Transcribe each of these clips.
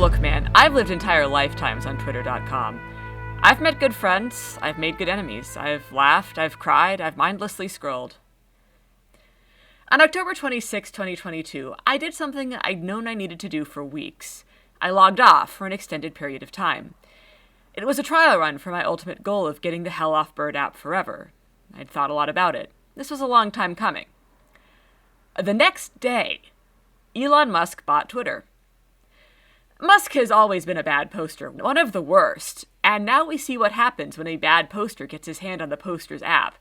Look, man, I've lived entire lifetimes on Twitter.com. I've met good friends, I've made good enemies, I've laughed, I've cried, I've mindlessly scrolled. On October 26, 2022, I did something I'd known I needed to do for weeks. I logged off for an extended period of time. It was a trial run for my ultimate goal of getting the hell off Bird app forever. I'd thought a lot about it. This was a long time coming. The next day, Elon Musk bought Twitter. Musk has always been a bad poster, one of the worst, and now we see what happens when a bad poster gets his hand on the Posters app.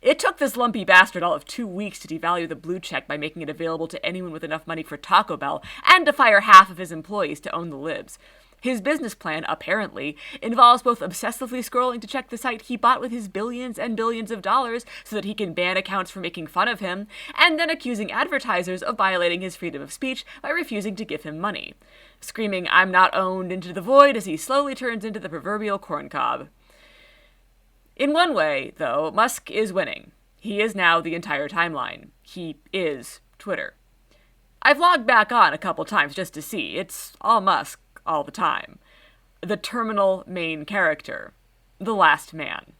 It took this lumpy bastard all of 2 weeks to devalue the blue check by making it available to anyone with enough money for Taco Bell, and to fire half of his employees to own the libs. His business plan, apparently, involves both obsessively scrolling to check the site he bought with his billions and billions of dollars so that he can ban accounts for making fun of him, and then accusing advertisers of violating his freedom of speech by refusing to give him money. Screaming, "I'm not owned," into the void as he slowly turns into the proverbial corncob. In one way, though, Musk is winning. He is now the entire timeline. He is Twitter. I've logged back on a couple times just to see. It's all Musk all the time. The terminal main character. The last man.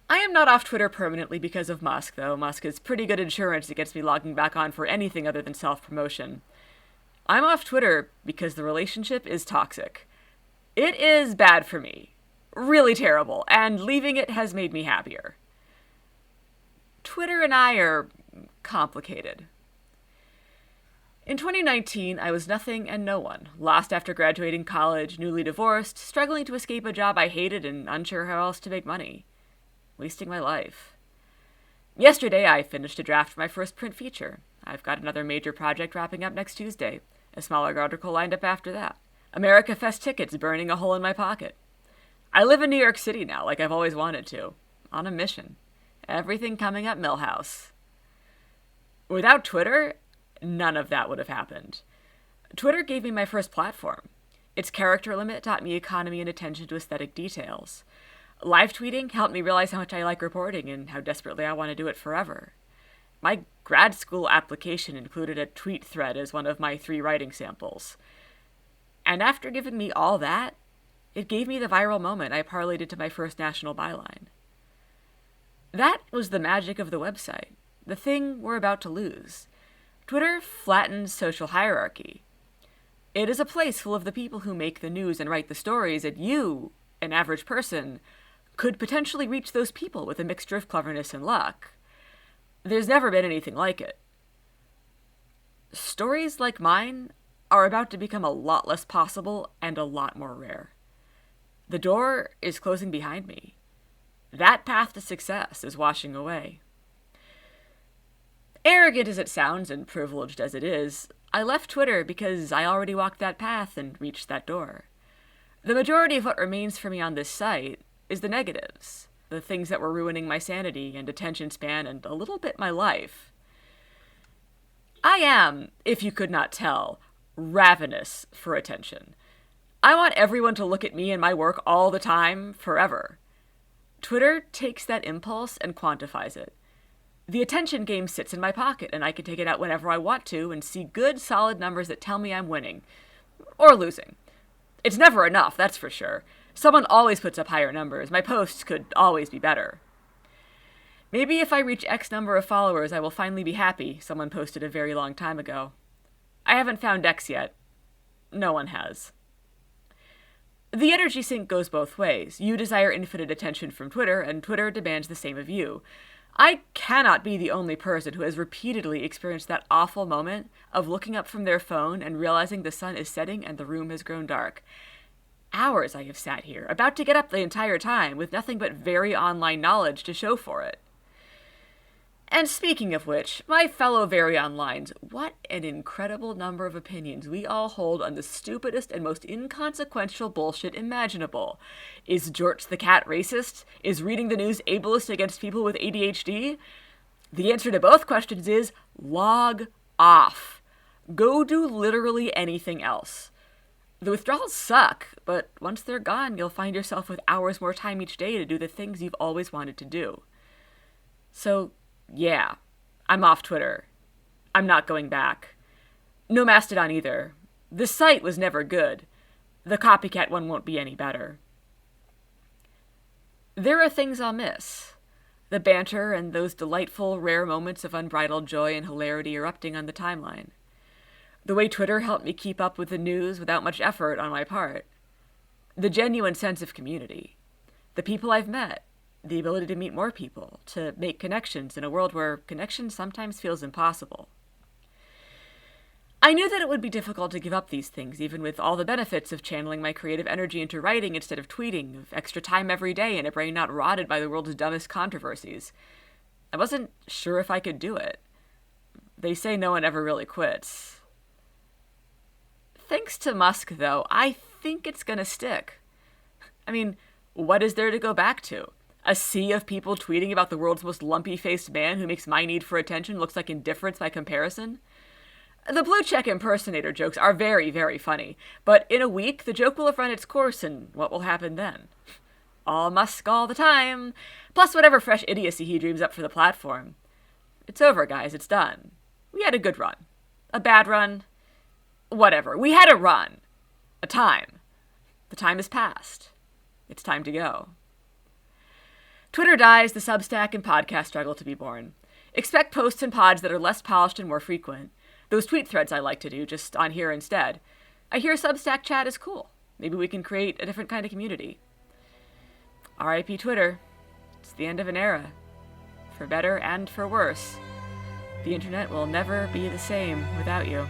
I am not off Twitter permanently because of Musk, though Musk is pretty good insurance against me logging back on for anything other than self-promotion. I'm off Twitter because the relationship is toxic. It is bad for me. Really terrible, and leaving it has made me happier. Twitter and I are complicated. In 2019, I was nothing and no one, lost after graduating college, newly divorced, struggling to escape a job I hated and unsure how else to make money. Wasting my life. Yesterday, I finished a draft for my first print feature. I've got another major project wrapping up next Tuesday. A smaller article lined up after that. America Fest tickets burning a hole in my pocket. I live in New York City now, like I've always wanted to. On a mission. Everything coming up Millhouse. Without Twitter, none of that would have happened. Twitter gave me my first platform. Its character limit taught me economy and attention to aesthetic details. Live tweeting helped me realize how much I like reporting and how desperately I want to do it forever. My grad school application included a tweet thread as one of my 3 writing samples. And after giving me all that, it gave me the viral moment I parlayed into my first national byline. That was the magic of the website, the thing we're about to lose. Twitter flattens social hierarchy. It is a place full of the people who make the news and write the stories, and you, an average person, could potentially reach those people with a mixture of cleverness and luck. There's never been anything like it. Stories like mine are about to become a lot less possible and a lot more rare. The door is closing behind me. That path to success is washing away. Arrogant as it sounds and privileged as it is, I left Twitter because I already walked that path and reached that door. The majority of what remains for me on this site is the negatives, the things that were ruining my sanity and attention span and a little bit my life. I am, if you could not tell, ravenous for attention. I want everyone to look at me and my work all the time, forever. Twitter takes that impulse and quantifies it. The attention game sits in my pocket, and I can take it out whenever I want to and see good, solid numbers that tell me I'm winning. Or losing. It's never enough, that's for sure. Someone always puts up higher numbers. My posts could always be better. Maybe if I reach X number of followers, I will finally be happy, someone posted a very long time ago. I haven't found X yet. No one has. The energy sink goes both ways. You desire infinite attention from Twitter, and Twitter demands the same of you. I cannot be the only person who has repeatedly experienced that awful moment of looking up from their phone and realizing the sun is setting and the room has grown dark. Hours I have sat here, about to get up the entire time, with nothing but very online knowledge to show for it. And speaking of which, my fellow very onlines, what an incredible number of opinions we all hold on the stupidest and most inconsequential bullshit imaginable. Is George the cat racist? Is reading the news ableist against people with ADHD? The answer to both questions is log off. Go do literally anything else. The withdrawals suck, but once they're gone, you'll find yourself with hours more time each day to do the things you've always wanted to do. So, yeah, I'm off Twitter. I'm not going back. No Mastodon either. The site was never good. The copycat one won't be any better. There are things I'll miss. The banter and those delightful, rare moments of unbridled joy and hilarity erupting on the timeline. The way Twitter helped me keep up with the news without much effort on my part. The genuine sense of community. The people I've met. The ability to meet more people. To make connections in a world where connection sometimes feels impossible. I knew that it would be difficult to give up these things, even with all the benefits of channeling my creative energy into writing instead of tweeting, of extra time every day and a brain not rotted by the world's dumbest controversies. I wasn't sure if I could do it. They say no one ever really quits. Thanks to Musk, though, I think it's gonna stick. I mean, what is there to go back to? A sea of people tweeting about the world's most lumpy-faced man who makes my need for attention looks like indifference by comparison? The blue check impersonator jokes are very, very funny, but in a week, the joke will have run its course, and what will happen then? All Musk all the time, plus whatever fresh idiocy he dreams up for the platform. It's over, guys, it's done. We had a good run. A bad run? Whatever. We had a run. A time. The time has passed. It's time to go. Twitter dies, the Substack and podcast struggle to be born. Expect posts and pods that are less polished and more frequent. Those tweet threads I like to do, just on here instead. I hear Substack chat is cool. Maybe we can create a different kind of community. R.I.P. Twitter. It's the end of an era. For better and for worse. The internet will never be the same without you.